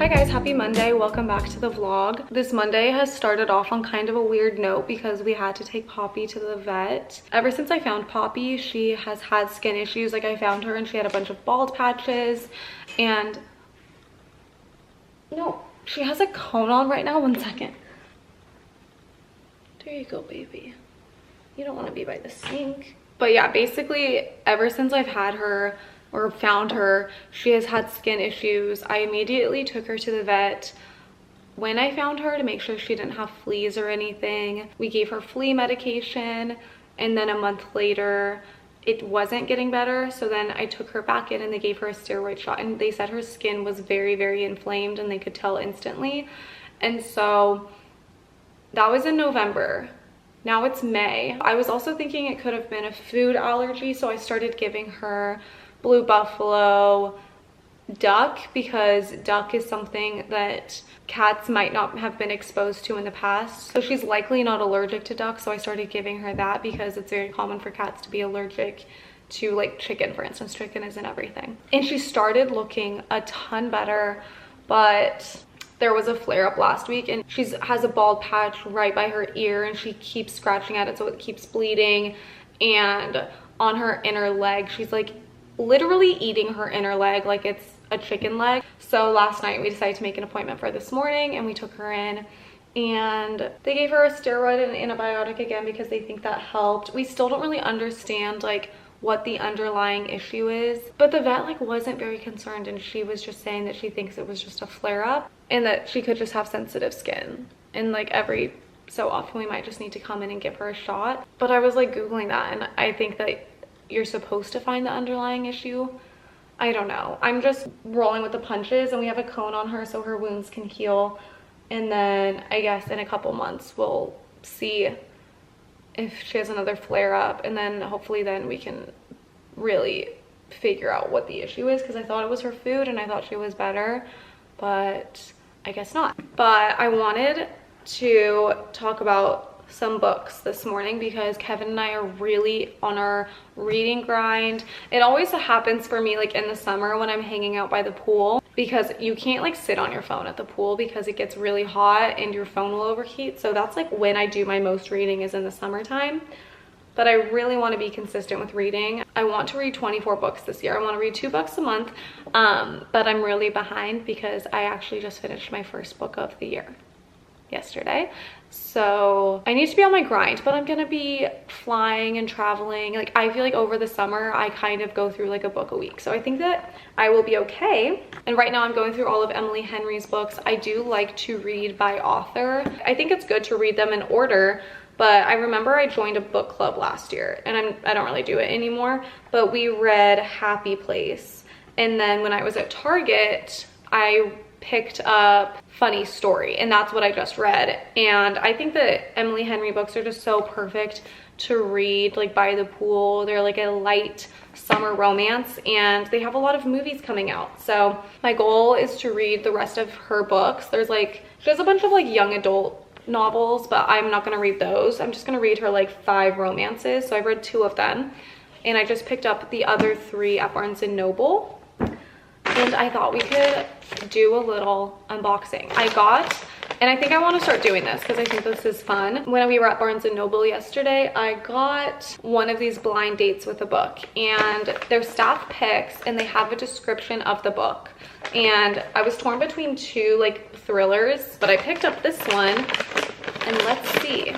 guys, happy Monday. Welcome back to the vlog. This Monday has started off on kind of a weird note because we had to take Poppy to the vet. Ever since I found Poppy, she has had skin issues. Like, I found her and she had a bunch of bald patches and no, she has a cone on right now. 1 second. There you go, baby. You don't want to be by the sink. But yeah, basically ever since I've had her or found her, she has had skin issues. I immediately took her to the vet when I found her to make sure she didn't have fleas or anything. We gave her flea medication, and then a month later it wasn't getting better, so then I took her back in and they gave her a steroid shot, and they said her skin was very inflamed and they could tell instantly. And so that was in November. Now it's May. I was also thinking it could have been a food allergy, so I started giving her Blue Buffalo, duck, because duck is something that cats might not have been exposed to in the past. So she's likely not allergic to duck, so I started giving her that because it's very common for cats to be allergic to, like, chicken, for instance. Chicken is in everything. And she started looking a ton better, but there was a flare-up last week and she has a bald patch right by her ear and she keeps scratching at it so it keeps bleeding. And on her inner leg, she's like literally eating her inner leg like it's a chicken leg. So last night we decided to make an appointment for this morning and we took her in and they gave her a steroid and an antibiotic again because they think that helped. We still don't really understand like what the underlying issue is, but the vet like wasn't very concerned and she was just saying that she thinks it was just a flare-up and that she could just have sensitive skin, and like every so often we might just need to come in and give her a shot. But I was like googling that and I think that you're supposed to find the underlying issue. I don't know. I'm just rolling with the punches, and we have a cone on her so her wounds can heal, and then I guess in a couple months we'll see if she has another flare-up, and then hopefully then we can really figure out what the issue is, because I thought it was her food and I thought she was better, but I guess not. But I wanted to talk about some books this morning because Kevin and I are really on our reading grind. It always happens for me like in the summer when I'm hanging out by the pool, because you can't like sit on your phone at the pool because it gets really hot and your phone will overheat. So that's like when I do my most reading, is in the summertime. But I really want to be consistent with reading. I want to read 24 books this year. I want to read 2 books a month, but I'm really behind because I actually just finished my first book of the year yesterday. So I need to be on my grind, but I'm gonna be flying and traveling. Like, I feel like over the summer I kind of go through like a book a week, so I think that I will be okay. And right now I'm going through all of Emily Henry's books. I do like to read by author. I think it's good to read them in order, but I remember I joined a book club last year, and I don't really do it anymore, but we read Happy Place. And then when I was at Target, I picked up Funny Story, and that's what I just read. And I think that Emily Henry books are just so perfect to read like by the pool. They're like a light summer romance, and they have a lot of movies coming out. So my goal is to read the rest of her books. There's like, she has a bunch of like young adult novels, but I'm not gonna read those. I'm just gonna read her like 5 romances. So I've read 2 of them, and I just picked up the other 3 at Barnes & Noble. And I thought we could do a little unboxing. And I think I want to start doing this because I think this is fun. When we were at Barnes & Noble yesterday, I got one of these blind dates with a book, and they're staff picks and they have a description of the book. And I was torn between 2 like thrillers, but I picked up this one, and let's see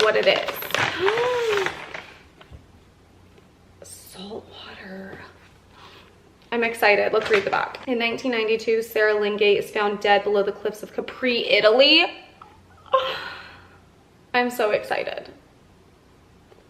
what it is. Saltwater. I'm excited. Let's read the back. In 1992, Sarah Lingate is found dead below the cliffs of Capri, Italy. I'm so excited.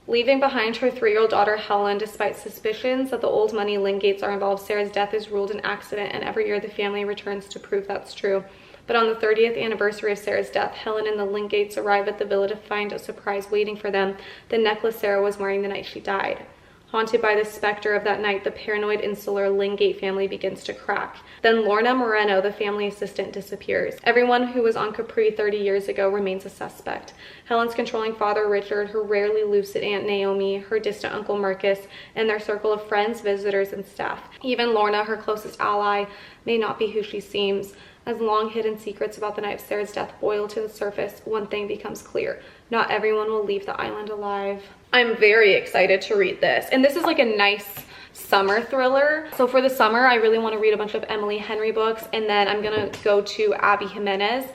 Leaving behind her 3-year-old daughter, Helen, despite suspicions that the old money Lingates are involved, Sarah's death is ruled an accident, and every year the family returns to prove that's true. But on the 30th anniversary of Sarah's death, Helen and the Lingates arrive at the villa to find a surprise waiting for them: the necklace Sarah was wearing the night she died. Haunted by the specter of that night, the paranoid, insular Lingate family begins to crack. Then Lorna Moreno, the family assistant, disappears. Everyone who was on Capri 30 years ago remains a suspect. Helen's controlling father, Richard, her rarely lucid aunt, Naomi, her distant uncle, Marcus, and their circle of friends, visitors, and staff. Even Lorna, her closest ally, may not be who she seems. As long hidden secrets about the night of Sarah's death boil to the surface, one thing becomes clear. Not everyone will leave the island alive. I'm very excited to read this. And this is like a nice summer thriller. So for the summer, I really want to read a bunch of Emily Henry books, and then I'm gonna go to Abby Jimenez.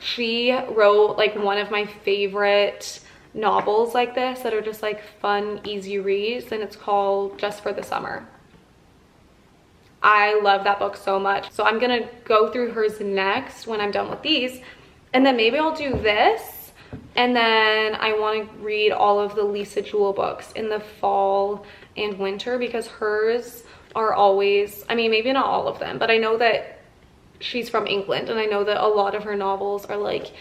She wrote like one of my favorite novels like this that are just like fun, easy reads, and it's called Just for the Summer. I love that book so much. So I'm gonna go through hers next when I'm done with these, and then maybe I'll do this, and then I want to read all of the Lisa Jewell books in the fall and winter, because hers are always, I mean, maybe not all of them, but I know that she's from England, and I know that a lot of her novels are like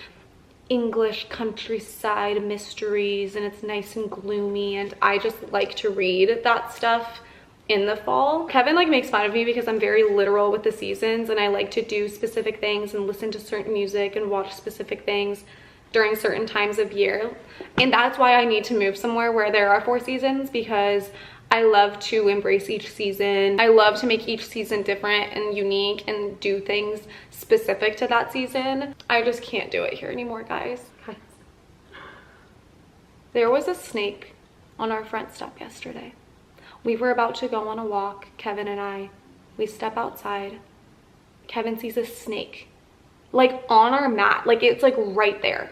English countryside mysteries, and it's nice and gloomy, and I just like to read that stuff in the fall. Kevin like makes fun of me because I'm very literal with the seasons, and I like to do specific things and listen to certain music and watch specific things during certain times of year. And that's why I need to move somewhere where there are 4 seasons, because I love to embrace each season. I love to make each season different and unique and do things specific to that season. I just can't do it here anymore, guys. There was a snake on our front step yesterday. We were about to go on a walk, Kevin and I. We step outside. Kevin sees a snake, like on our mat, like it's like right there.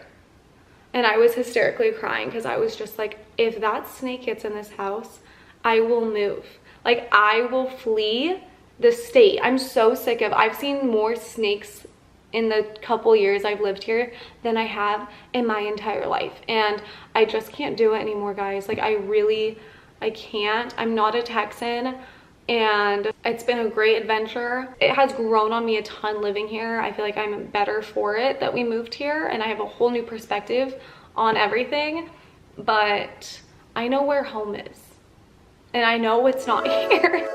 And I was hysterically crying because I was just like, if that snake gets in this house, I will move. Like, I will flee the state. I'm so sick of, I've seen more snakes in the couple years I've lived here than I have in my entire life. And I just can't do it anymore, guys. Like, I can't. I'm not a Texan, and it's been a great adventure. It has grown on me a ton living here. I feel like I'm better for it that we moved here, and I have a whole new perspective on everything. But I know where home is, and I know it's not here.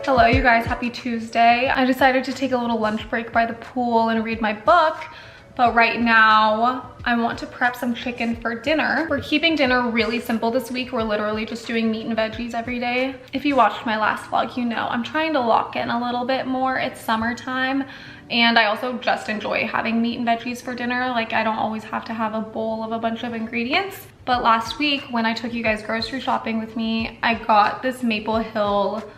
Hello you guys, happy Tuesday. I decided to take a little lunch break by the pool and read my book, but right now I want to prep some chicken for dinner. We're keeping dinner really simple this week. We're literally just doing meat and veggies every day. If you watched my last vlog, you know I'm trying to lock in a little bit more. It's summertime, and I also just enjoy having meat and veggies for dinner. Like, I don't always have to have a bowl of a bunch of ingredients. But last week when I took you guys grocery shopping with me, I got this Maple Hill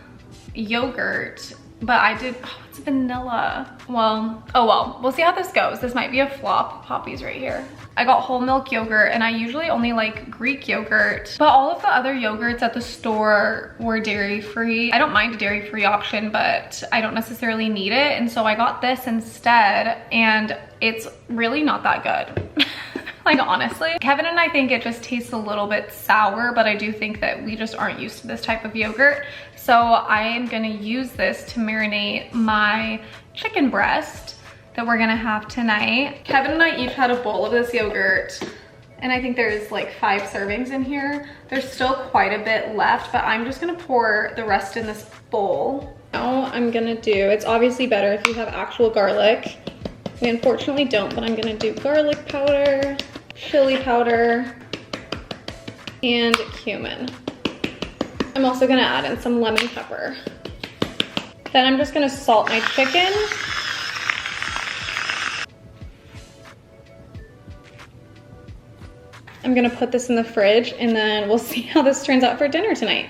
yogurt, but I did, oh, it's vanilla. Well, oh well, we'll see how this goes. This might be a flop. Poppy's right here. I got whole milk yogurt, and I usually only like Greek yogurt, but all of the other yogurts at the store were dairy-free. I don't mind a dairy-free option, but I don't necessarily need it, and so I got this instead, and it's really not that good. Like, honestly, Kevin and I think it just tastes a little bit sour, but I do think that we just aren't used to this type of yogurt. So I am gonna use this to marinate my chicken breast that we're gonna have tonight. Kevin and I each had a bowl of this yogurt, and I think there's like 5 servings in here. There's still quite a bit left, but I'm just gonna pour the rest in this bowl. Now I'm gonna do, it's obviously better if you have actual garlic. We unfortunately don't, but I'm gonna do garlic powder, chili powder, and cumin. I'm also gonna add in some lemon pepper. Then I'm just gonna salt my chicken. I'm gonna put this in the fridge, and then we'll see how this turns out for dinner tonight.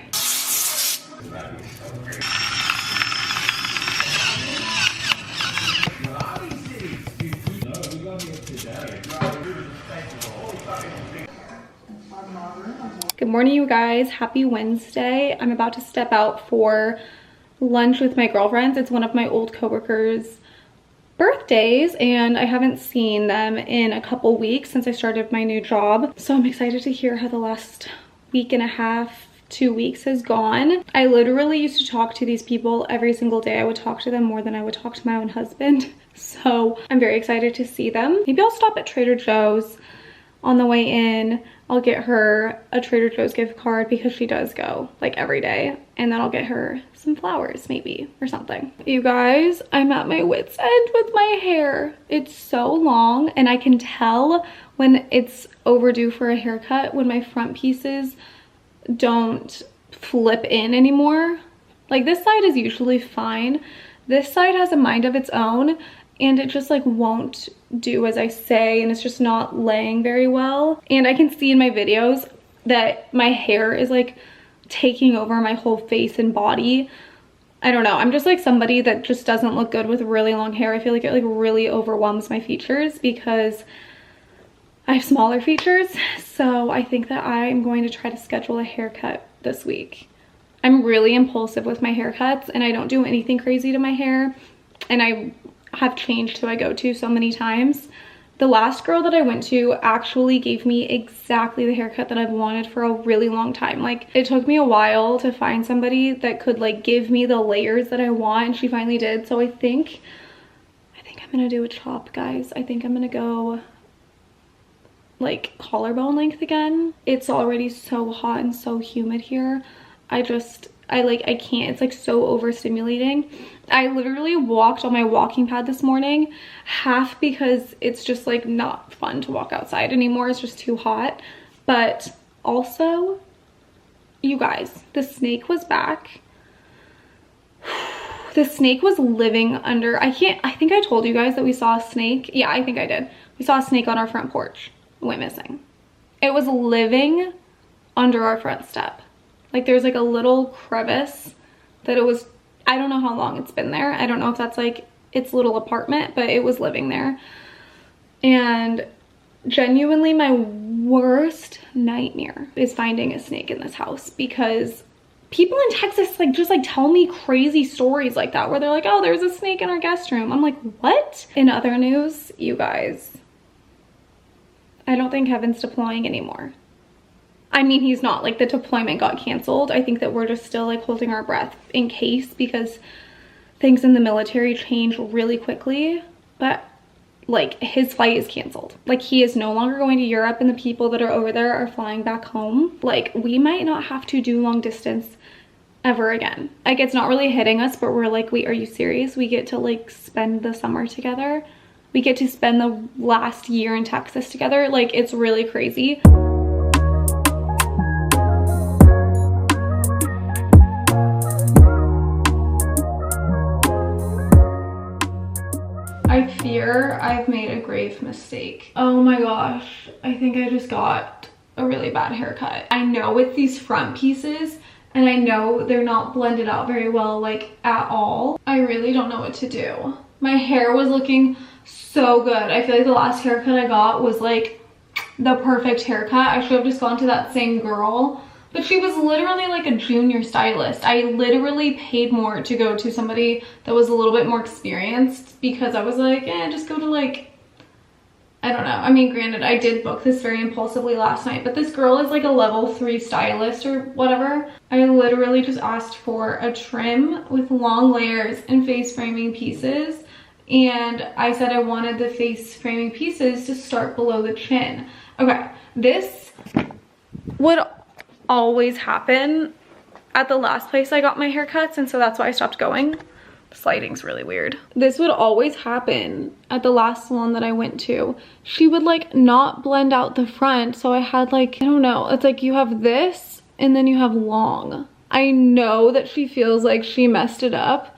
Good morning, you guys. Happy Wednesday. I'm about to step out for lunch with my girlfriends. It's one of my old coworkers' birthdays and I haven't seen them in a couple weeks since I started my new job. So I'm excited to hear how the last week and a half, 2 weeks has gone. I literally used to talk to these people every single day. I would talk to them more than I would talk to my own husband. So I'm very excited to see them. Maybe I'll stop at Trader Joe's on the way in. I'll get her a Trader Joe's gift card because she does go like every day. And then I'll get her some flowers maybe or something. You guys, I'm at my wit's end with my hair. It's so long and I can tell when it's overdue for a haircut when my front pieces don't flip in anymore. Like this side is usually fine. This side has a mind of its own and it just like won't do as I say and it's just not laying very well. And I can see in my videos that my hair is like taking over my whole face and body. I don't know. I'm just like somebody that just doesn't look good with really long hair. I feel like it like really overwhelms my features because I have smaller features. So I think that I'm going to try to schedule a haircut this week. I'm really impulsive with my haircuts and I don't do anything crazy to my hair. And I have changed who I go to so many times. The last girl that I went to actually gave me exactly the haircut that I've wanted for a really long time. Like it took me a while to find somebody that could like give me the layers that I want and she finally did. So I think I'm gonna do a chop, guys. I think I'm gonna go like collarbone length again. It's already so hot and so humid here. I can't, it's like so overstimulating. I literally walked on my walking pad this morning, half because it's just like not fun to walk outside anymore. It's just too hot. But also, you guys, the snake was back. The snake was living under, I think I told you guys that we saw a snake. Yeah, I think I did. We saw a snake on our front porch. It went missing. It was living under our front step. Like there's like a little crevice that it was, I don't know how long it's been there. I don't know if that's like its little apartment, but it was living there. And genuinely my worst nightmare is finding a snake in this house because people in Texas like just like tell me crazy stories like that where they're like, oh, there's a snake in our guest room. I'm like, what? In other news, you guys, I don't think Kevin's deploying anymore. I mean, he's not, like the deployment got canceled. I think that we're just still like holding our breath in case because things in the military change really quickly, but like his flight is canceled. Like he is no longer going to Europe and the people that are over there are flying back home. Like we might not have to do long distance ever again. Like it's not really hitting us, but we're like, wait, are you serious? We get to like spend the summer together. We get to spend the last year in Texas together. Like it's really crazy. I fear I've made a grave mistake. Oh my gosh, I think I just got a really bad haircut. I know it's these front pieces and I know they're not blended out very well, like at all. I really don't know what to do. My hair was looking so good. I feel like the last haircut I got was like the perfect haircut. I should have just gone to that same girl. But she was literally like a junior stylist. I literally paid more to go to somebody that was a little bit more experienced because I was like, just go to like, I don't know. I mean, granted, I did book this very impulsively last night, but this girl is like a level 3 stylist or whatever. I literally just asked for a trim with long layers and face framing pieces. And I said I wanted the face framing pieces to start below the chin. Okay, this would always happen at the last place I got my haircuts, and so that's why I stopped going. This lighting's really weird. This would always happen at the last salon that I went to. She would like not blend out the front, so I had like, I don't know, it's like you have this and then you have long. I know that she feels like she messed it up.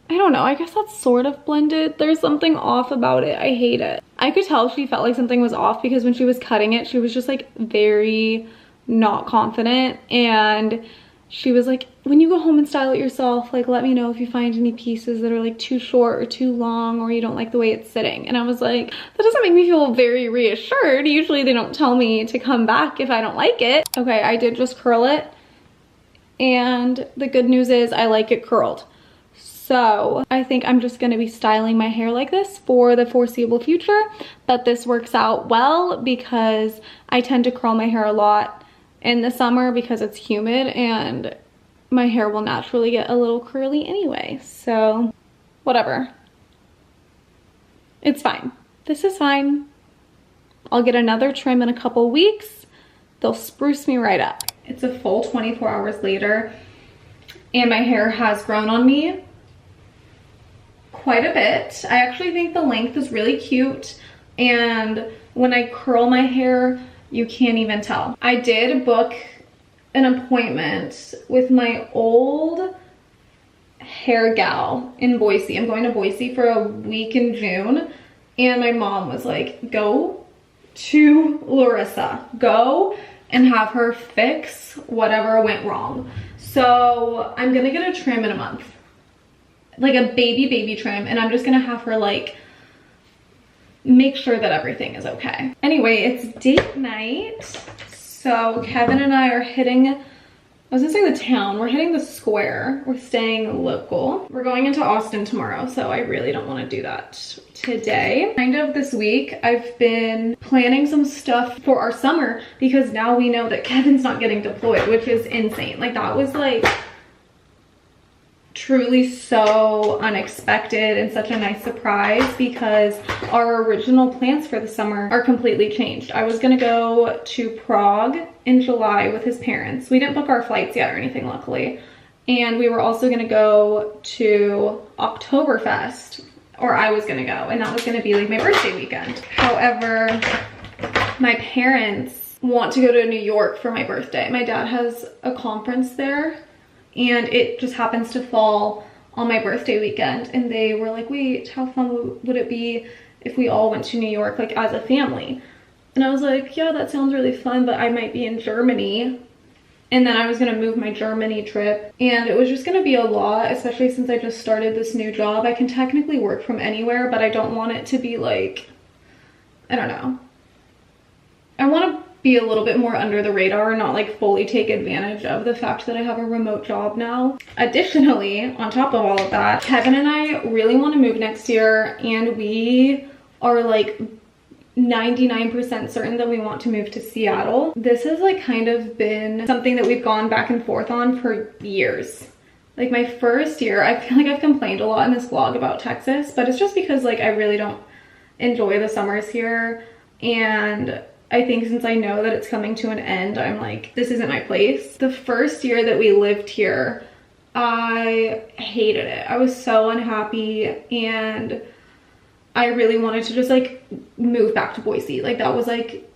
I don't know, I guess that's sort of blended. There's something off about it. I hate it. I could tell she felt like something was off because when she was cutting it, she was just like very not confident, and she was like, when you go home and style it yourself, like let me know if you find any pieces that are like too short or too long or you don't like the way it's sitting. And I was like, that doesn't make me feel very reassured. Usually they don't tell me to come back if I don't like it. Okay, I did just curl it and the good news is I like it curled. So I think I'm just gonna be styling my hair like this for the foreseeable future, but this works out well because I tend to curl my hair a lot in the summer because it's humid and my hair will naturally get a little curly anyway. So whatever, it's fine. This is fine. I'll get another trim in a couple weeks. They'll spruce me right up. It's a full 24 hours later and my hair has grown on me quite a bit. I actually think the length is really cute, and when I curl my hair, you can't even tell. I did book an appointment with my old hair gal in Boise. I'm going to Boise for a week in June, and my mom was like, go to Larissa, go and have her fix whatever went wrong. So I'm gonna get a trim in a month, like a baby trim, and I'm just gonna have her like make sure that everything is okay. Anyway, it's date night. So Kevin and I are hitting, I was gonna say the town, we're hitting the square. We're staying local. We're going into Austin tomorrow, so I really don't want to do that today. Kind of this week, I've been planning some stuff for our summer because now we know that Kevin's not getting deployed, which is insane. Like that was like truly so unexpected and such a nice surprise because our original plans for the summer are completely changed. I was gonna go to Prague in July with his parents. We didn't book our flights yet or anything, luckily. And we were also gonna go to Oktoberfest, or I was gonna go, and that was gonna be like my birthday weekend. However, my parents want to go to New York for my birthday. My dad has a conference there, and it just happens to fall on my birthday weekend, and they were like, wait, how fun would it be if we all went to New York like as a family? And I was like, yeah, that sounds really fun, but I might be in Germany, and then I was gonna move my Germany trip, and it was just gonna be a lot, especially since I just started this new job. I can technically work from anywhere, but I don't want it to be like, I don't know, I want to be a little bit more under the radar and not like fully take advantage of the fact that I have a remote job now. Additionally, on top of all of that, Kevin and I really want to move next year, and we are like 99% certain that we want to move to Seattle. This has like kind of been something that we've gone back and forth on for years. Like my first year, I feel like I've complained a lot in this vlog about Texas, but it's just because like I really don't enjoy the summers here, and I think since I know that it's coming to an end, I'm like, this isn't my place. The first year that we lived here, I hated it. I was so unhappy, and I really wanted to just like move back to Boise. Like that was like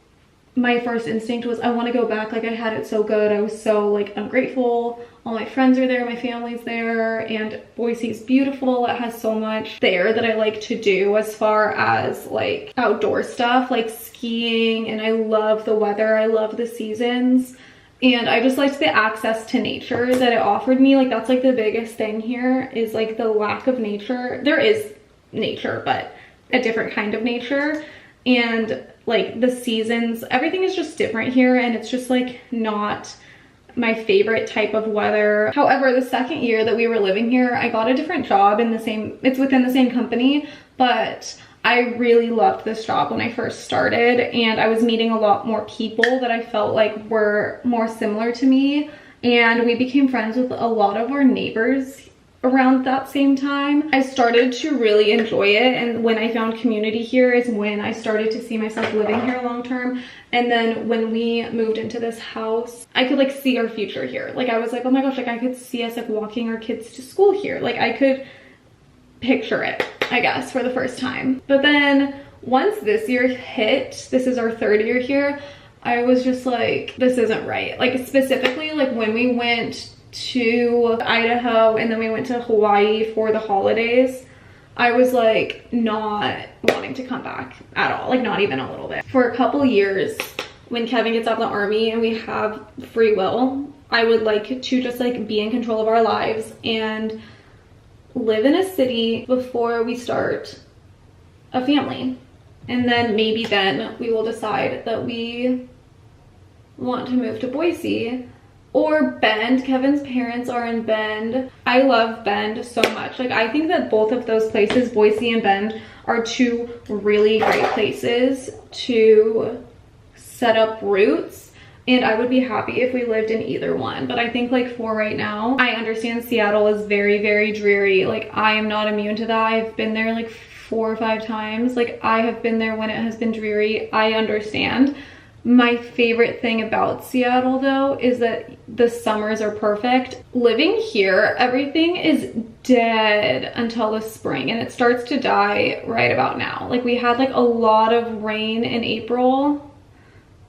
my first instinct was I want to go back. Like I had it so good. I was so like ungrateful. All my friends are there, my family's there, and Boise's beautiful. It has so much there that I like to do as far as like outdoor stuff, like skiing, and I love the weather. I love the seasons, and I just liked the access to nature that it offered me. Like that's like the biggest thing here is like the lack of nature. There is nature, but a different kind of nature, and like the seasons, everything is just different here, and it's just like not my favorite type of weather. However, the second year that we were living here, I got a different job in the same, it's within the same company, but I really loved this job when I first started, and I was meeting a lot more people that I felt like were more similar to me, and we became friends with a lot of our neighbors around that same time. I started to really enjoy it, and when I found community here is when I started to see myself living here long term. And then when we moved into this house, I could like see our future here. Like I was like, oh my gosh, like I could see us like walking our kids to school here. Like I could picture it, I guess, for the first time. But then once this year hit, this is our third year here, I was just like, this isn't right. Like specifically like when we went to Idaho and then we went to Hawaii for the holidays, I was like not wanting to come back at all, like not even a little bit. For a couple years, when Kevin gets out of the army and we have free will, I would like to just like be in control of our lives and live in a city before we start a family. And then maybe then we will decide that we want to move to Boise, or Bend. Kevin's parents are in Bend. I love Bend so much. Like, I think that both of those places, Boise and Bend, are two really great places to set up roots. And I would be happy if we lived in either one. But I think like for right now, I understand Seattle is very, very dreary. Like, I am not immune to that. I've been there like 4 or 5 times. Like, I have been there when it has been dreary. I understand. My favorite thing about Seattle though is that the summers are perfect. Living here, everything is dead until the spring, and it starts to die right about now. Like, we had like a lot of rain in April,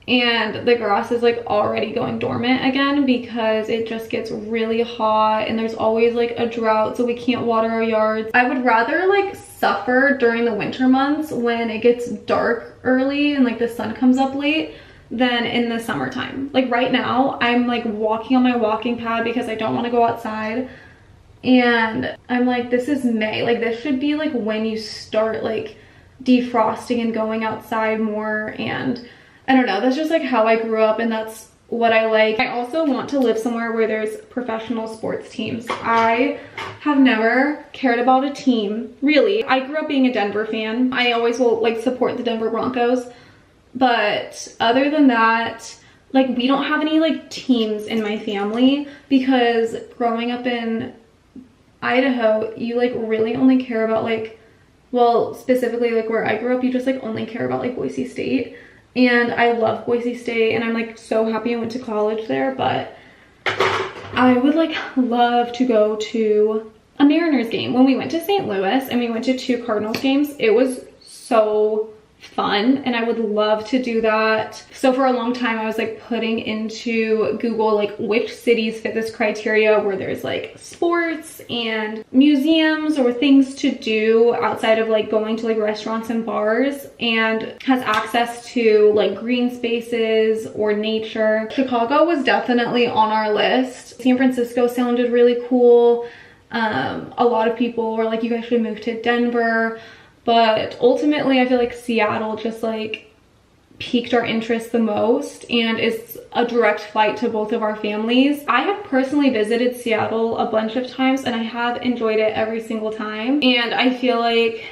and the grass is like already going dormant again because it just gets really hot, and there's always like a drought, so we can't water our yards. I would rather like suffer during the winter months when it gets dark early and like the sun comes up late than in the summertime. Like right now, I'm like walking on my walking pad because I don't want to go outside, and I'm like, this is May. Like, this should be like when you start like defrosting and going outside more. And I don't know, that's just like how I grew up, and that's what I like. I also want to live somewhere where there's professional sports teams. I have never cared about a team, really. I grew up being a Denver fan. I always will like support the Denver Broncos. But other than that, like, we don't have any like teams in my family, because growing up in Idaho, you like really only care about like, well, specifically like where I grew up, you just like only care about like Boise State. And I love Boise State, and I'm like so happy I went to college there, but I would like love to go to a Mariners game. When we went to St. Louis and we went to 2 Cardinals games, it was so fun, and I would love to do that. So for a long time I was like putting into Google like which cities fit this criteria, where there's like sports and museums or things to do outside of like going to like restaurants and bars, and has access to like green spaces or nature. Chicago was definitely on our list. San Francisco sounded really cool. A lot of people were like, you guys should move to Denver. But ultimately, I feel like Seattle just like piqued our interest the most, and is a direct flight to both of our families. I have personally visited Seattle a bunch of times, and I have enjoyed it every single time. And I feel like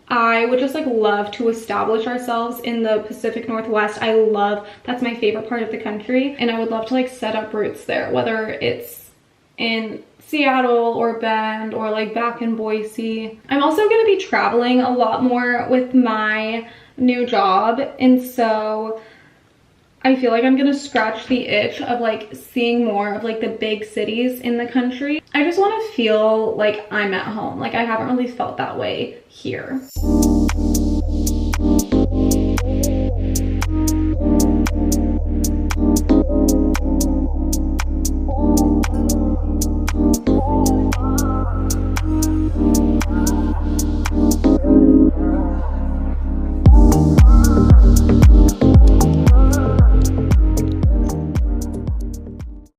I would just like love to establish ourselves in the Pacific Northwest. That's my favorite part of the country, and I would love to like set up roots there, whether it's in Seattle or Bend or like back in Boise. I'm also going to be traveling a lot more with my new job, and so I feel like I'm going to scratch the itch of like seeing more of like the big cities in the country. I just want to feel like I'm at home. Like, I haven't really felt that way here.